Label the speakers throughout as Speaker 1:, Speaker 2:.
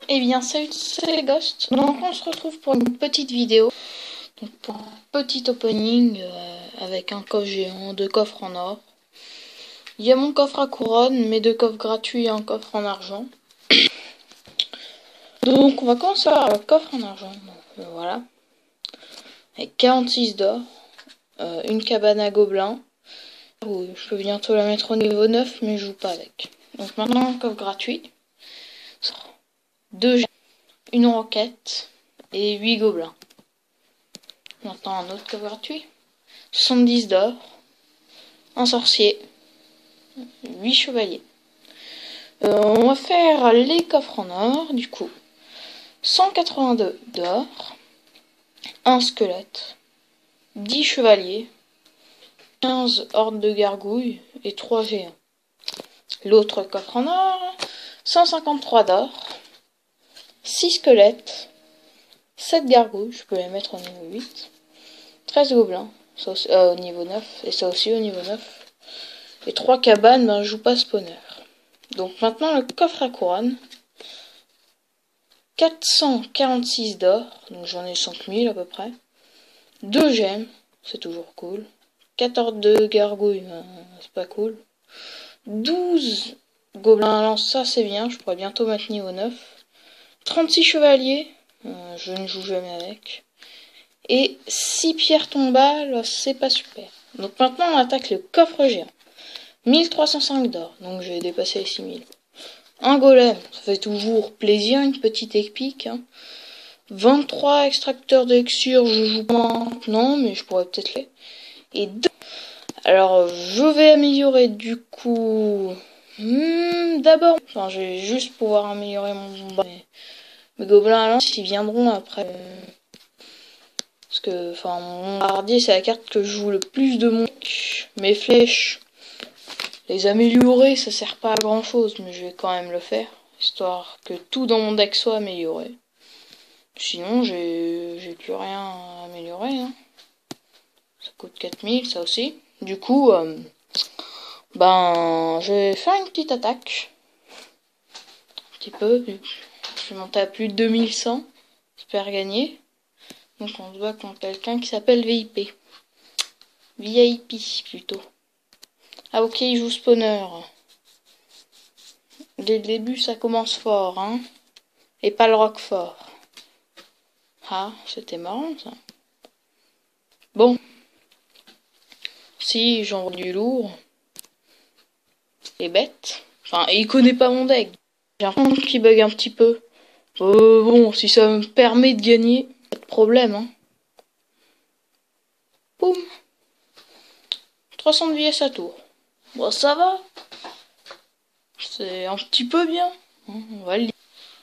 Speaker 1: Eh bien, salut les Ghosts. Donc, on se retrouve pour une petite vidéo. Donc, pour un petit opening avec un coffre géant, 2 coffres en or. Il y a mon coffre à couronne, mes 2 coffres gratuits et un coffre en argent. Donc, on va commencer par le coffre en argent. Donc, voilà. Avec 46 d'or. Une cabane à gobelins. Je peux bientôt la mettre au niveau 9, mais je joue pas avec. Donc, maintenant, le coffre gratuit. 2 une roquette et 8 gobelins. Maintenant un autre coffre gratuit. 70 d'or. Un sorcier. 8 chevaliers. On va faire les coffres en or, du coup. 182 d'or. Un squelette. 10 chevaliers. 15 hordes de gargouilles et 3 géants. L'autre coffre en or. 153 d'or. 6 squelettes. 7 gargouilles, je peux les mettre au niveau 8. 13 gobelins, ça aussi, au niveau 9, et ça aussi au niveau 9. Et 3 cabanes, je joue pas spawner. Donc maintenant le coffre à couronne. 446 d'or, donc j'en ai 5000 à peu près. 2 gemmes, c'est toujours cool. 14 de gargouilles, c'est pas cool. 12 gobelins lance, ça c'est bien, je pourrais bientôt mettre niveau 9. 36 chevaliers, je ne joue jamais avec. Et 6 pierres tombales, c'est pas super. Donc maintenant on attaque le coffre géant. 1305 d'or, donc j'ai dépassé les 6000. Un golem, ça fait toujours plaisir, une petite épique. 23 extracteurs d'élixir, je joue pas maintenant, mais je pourrais peut-être les. Et 2. Alors je vais améliorer du coup. D'abord, je vais juste pouvoir améliorer mon combat. Mes gobelins à lance, ils viendront après. Parce que, mon bombardier, c'est la carte que je joue le plus de mon deck. Mes flèches, les améliorer, ça sert pas à grand chose, mais je vais quand même le faire. Histoire que tout dans mon deck soit amélioré. Sinon, j'ai plus rien à améliorer. Ça coûte 4000, ça aussi. Du coup, je vais faire une petite attaque. Un petit peu. Je vais monter à plus de 2100. J'espère gagner. Donc on se bat contre quelqu'un qui s'appelle VIP. VIP plutôt. Ah ok, il joue spawner. Dès le début ça commence fort, Et pas le roquefort. Ah, c'était marrant ça. Bon. Si, j'envoie du lourd. Et bête. Il connaît pas mon deck. J'ai l'impression qu'il bug un petit peu. Bon, si ça me permet de gagner, pas de problème, Boum. 300 de vie à sa tour. Bon, ça va. C'est un petit peu bien. On va le dire.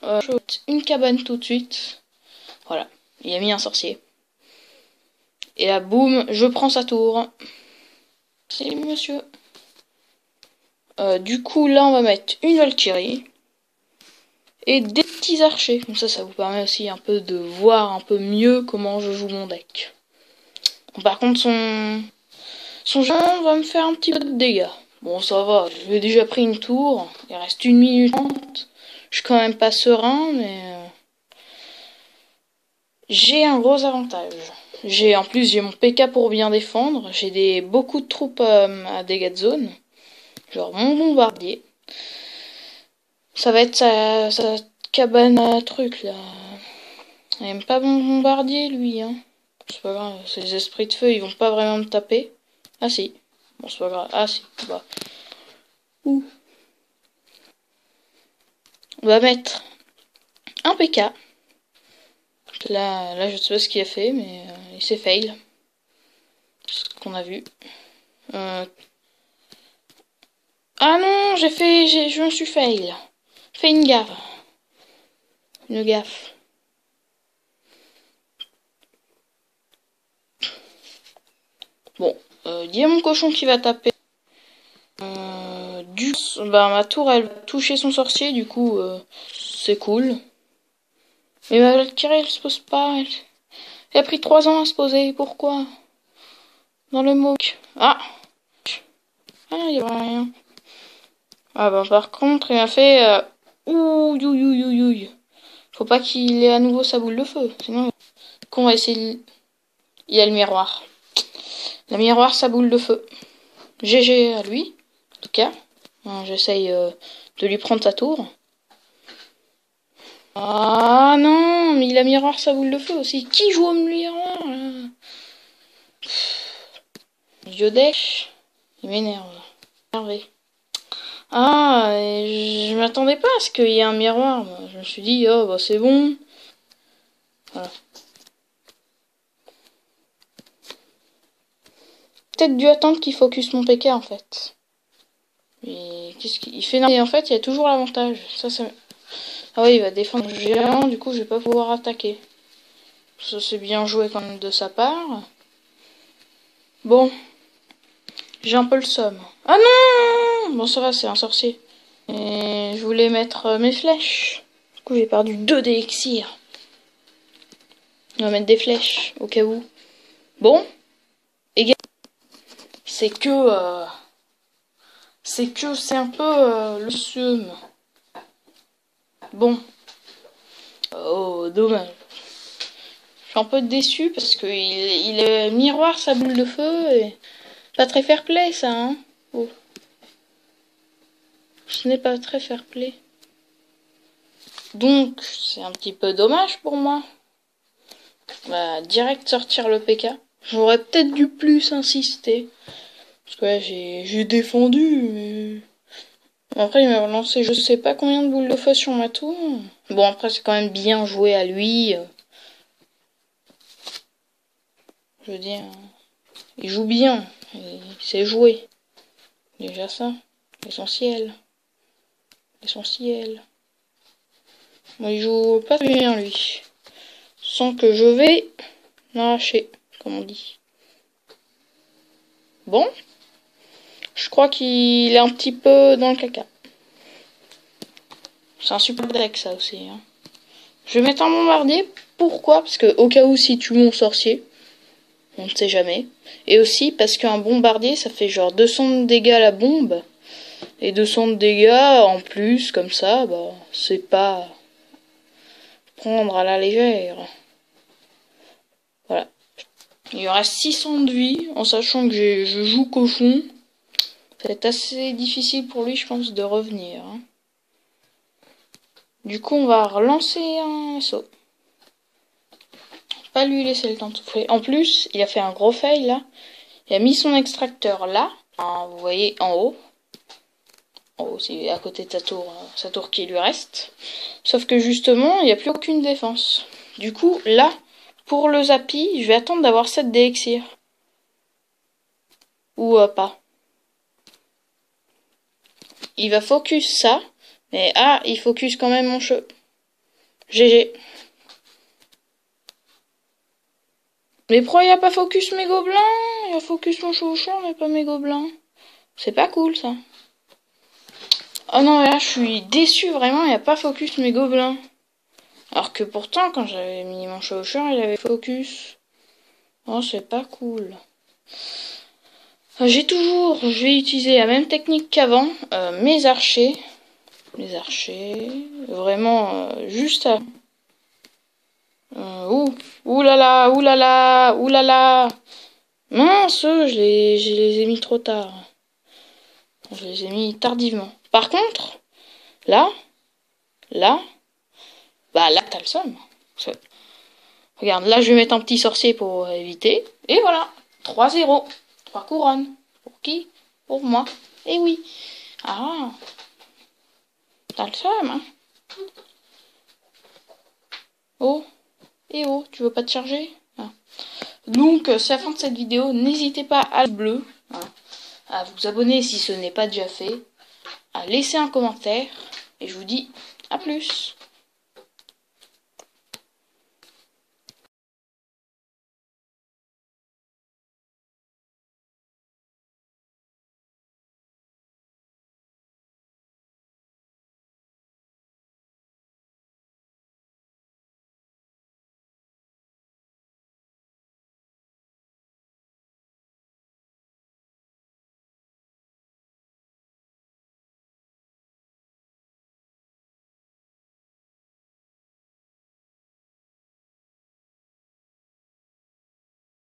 Speaker 1: Je vais une cabane tout de suite. Voilà. Il a mis un sorcier. Et là, boum, je prends sa tour. Salut, monsieur. Du coup, là, on va mettre une Valkyrie. Et des petits archers. Comme ça vous permet aussi un peu de voir un peu mieux comment je joue mon deck. Bon, par contre, son géant va me faire un petit peu de dégâts. Bon, ça va. J'ai déjà pris une tour. Il reste 1 minute 30. Je suis quand même pas serein, mais... j'ai un gros avantage. En plus, j'ai mon PK pour bien défendre. J'ai beaucoup de troupes à dégâts de zone. Genre mon bombardier. Ça va être sa cabane à truc, là. Il aime pas mon bombardier, lui, C'est pas grave, ces esprits de feu, ils vont pas vraiment me taper. Ah si. Bon, c'est pas grave. Ah si. Bah. Ouh. On va mettre un PK. Là, je sais pas ce qu'il a fait, mais il s'est fail. Ce qu'on a vu. Ah non, je me suis fail. Fais une gaffe. Une gaffe. Bon, il y a mon cochon qui va taper. Ma tour, elle va toucher son sorcier, du coup, c'est cool. Mais ma Valkyrie, elle se pose pas. Elle a pris 3 ans à se poser. Pourquoi? Dans le moque. Ah, il y a rien. Ah par contre, il m'a fait... ouille. Faut pas qu'il ait à nouveau sa boule de feu. Sinon, qu'on va essayer... Il y a le miroir. Le miroir, sa boule de feu. GG à lui, en tout cas. J'essaye de lui prendre sa tour. Ah non, mais il a miroir sa boule de feu aussi. Qui joue au miroir là? Yodesh, il m'énerve. Énervé. Ah, et je m'attendais pas à ce qu'il y ait un miroir. Moi. Je me suis dit, oh bah c'est bon. Voilà. Peut-être dû attendre qu'il focus mon PK en fait. Mais qu'est-ce qu'il fait? Et en fait, il y a toujours l'avantage. Ça. Ah oui, il va défendre le géant, du coup je vais pas pouvoir attaquer. Ça c'est bien joué quand même de sa part. Bon. J'ai un peu le somme. Ah non! Bon ça va, c'est un sorcier. Et je voulais mettre mes flèches. Du coup j'ai perdu 2 d'élixir. On va mettre des flèches, au cas où. Bon. C'est que... c'est un peu le seum. Bon. Oh, dommage. Je suis un peu déçu parce que il est miroir sa boule de feu et pas très fair play ça, hein. Oh. Ce n'est pas très fair play. Donc, c'est un petit peu dommage pour moi. Bah, direct sortir le PK. J'aurais peut-être dû plus insister. Parce que là, j'ai défendu, mais... Après, il m'a lancé je sais pas combien de boules de feu sur ma tour. Bon, après, c'est quand même bien joué à lui. Je veux dire, il joue bien. Il sait jouer. Déjà ça. L'essentiel. L'essentiel. Moi, il joue pas très bien, lui. Sans que je vais l'arracher, comme on dit. Bon. Je crois qu'il est un petit peu dans le caca. C'est un super deck, ça aussi. Hein. Je vais mettre un bombardier. Pourquoi? Parce que au cas où si tu mon sorcier, on ne sait jamais. Et aussi parce qu'un bombardier, ça fait genre 200 de dégâts à la bombe. Et 200 de dégâts en plus, comme ça, bah, c'est pas prendre à la légère. Voilà. Il y aura 600 de vie, en sachant que je joue cochon. Ça va être assez difficile pour lui, je pense, de revenir. Hein. Du coup, on va relancer un assaut. Pas lui laisser le temps de souffler. En plus, il a fait un gros fail, là. Il a mis son extracteur là. Hein, vous voyez, en haut. En haut, c'est à côté de sa tour qui lui reste. Sauf que justement, il n'y a plus aucune défense. Du coup, là, pour le Zappy, je vais attendre d'avoir 7 d'élixir. Ou pas. Il va focus ça. Mais il focus quand même mon cheveu. GG. Mais pourquoi il a pas focus mes gobelins? Il a focus mon chevauchon, mais pas mes gobelins. C'est pas cool, ça. Oh non, là, je suis déçu, vraiment, il a pas focus mes gobelins. Alors que pourtant, quand j'avais mis mon chevaucheur, il avait focus. Oh, c'est pas cool. Je vais utiliser la même technique qu'avant. Mes archers, vraiment, juste à... Oulala, oulala, oulala. Mince, je les ai mis trop tard. Je les ai mis tardivement. Par contre, là, bah là, t'as le somme. Regarde, là, je vais mettre un petit sorcier pour éviter. Et voilà, 3-0. 3 couronnes. Pour qui? Pour moi. Eh oui. Ah. T'as le somme, hein. Oh. Et oh, tu veux pas te charger? Ah. Donc, c'est la fin de cette vidéo. N'hésitez pas à bleu, hein, à vous abonner si ce n'est pas déjà fait, à laisser un commentaire. Et je vous dis à plus.